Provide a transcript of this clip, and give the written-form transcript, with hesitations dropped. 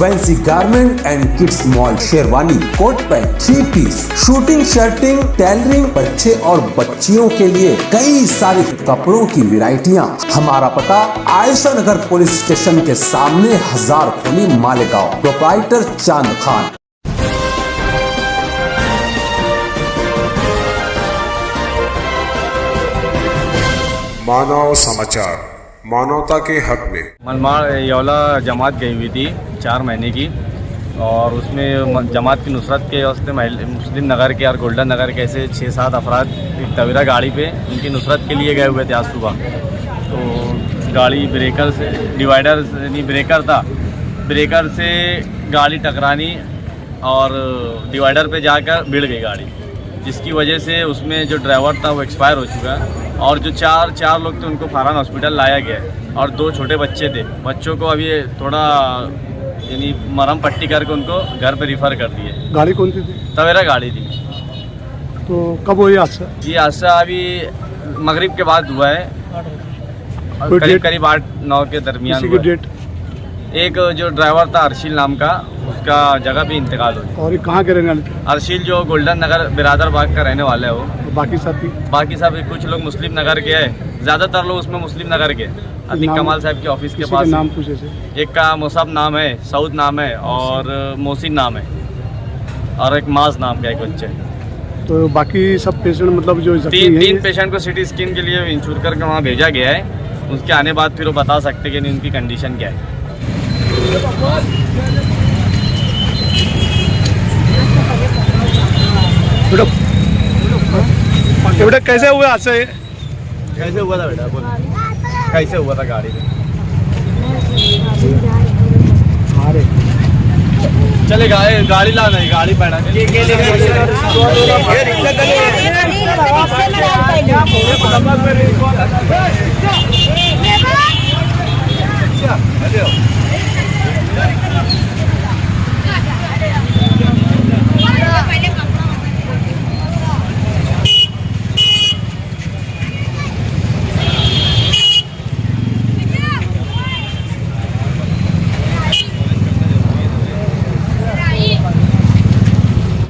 Fancy garment and kids mall, sherwani, coat pant, 3 piece, shooting, shirting, tailoring, बच्चे और बच्चियों के लिए कई सारी कपड़ों की वैरायटियां। हमारा पता आयशा नगर पुलिस स्टेशन के सामने, हजार खोली, मालेगांव। प्रोप्राइटर चांद खान। मानव समाचार, मानवता के हक में। मनमाड़ यौला जमात गई हुई थी 4 महीने की, और उसमें जमात की नुसरत के वास्ते मुस्लिम नगर के और गोल्डन नगर के ऐसे 6-7 अफराद एक तवेरा गाड़ी पे उनकी नुसरत के लिए गए हुए थे आज सुबह। तो गाड़ी ब्रेकर से, डिवाइडर नहीं ब्रेकर था, ब्रेकर से गाड़ी टकरानी और डिवाइडर पे जाकर भिड़ गई गाड़ी, जिसकी वजह से उसमें जो ड्राइवर था वो एक्सपायर हो चुका है। और जो चार लोग थे उनको फारान हॉस्पिटल लाया गया है, और 2 छोटे बच्चे थे। बच्चों को अभी थोड़ा यानी मरहम पट्टी करके उनको घर पे रिफ़र कर दिए। गाड़ी कौन सी थी? तवेरा गाड़ी थी। तो कब हुई हादसा? ये हादसा अभी मगरिब के बाद हुआ है, करीब 8-9 के दरमियान हुआ है। डेट? एक जो ड्राइवर था अर्शील नाम का, उसका जगह पे इंतकाल हो गया। और ये कहाँ के रहने वाले थे? अर्शील जो गोल्डन नगर बिरादर बाग का रहने वाला है वो। बाकी साथी? बाकी सब कुछ लोग मुस्लिम नगर के हैं, ज़्यादातर लोग उसमें मुस्लिम नगर के। अतीक कमाल साहब के ऑफिस के पास। नाम पूछे थे? एक का मुसाब नाम है, सऊद नाम है, और मोहसिन नाम है, और एक माज नाम का एक बच्चे। तो बाकी सब पेशेंट मतलब जो तीन पेशेंट को सिटी स्कैन के लिए इंश्योर करके वहाँ भेजा गया है। उसके आने बाद फिर वो बता सकते कि नहीं उनकी कंडीशन क्या है। बेटा कैसे हुआ हादसा? कैसे हुआ था बेटा, बोल कैसे हुआ था गाड़ी में? चले गाड़ी ला नहीं, गाड़ी बैठा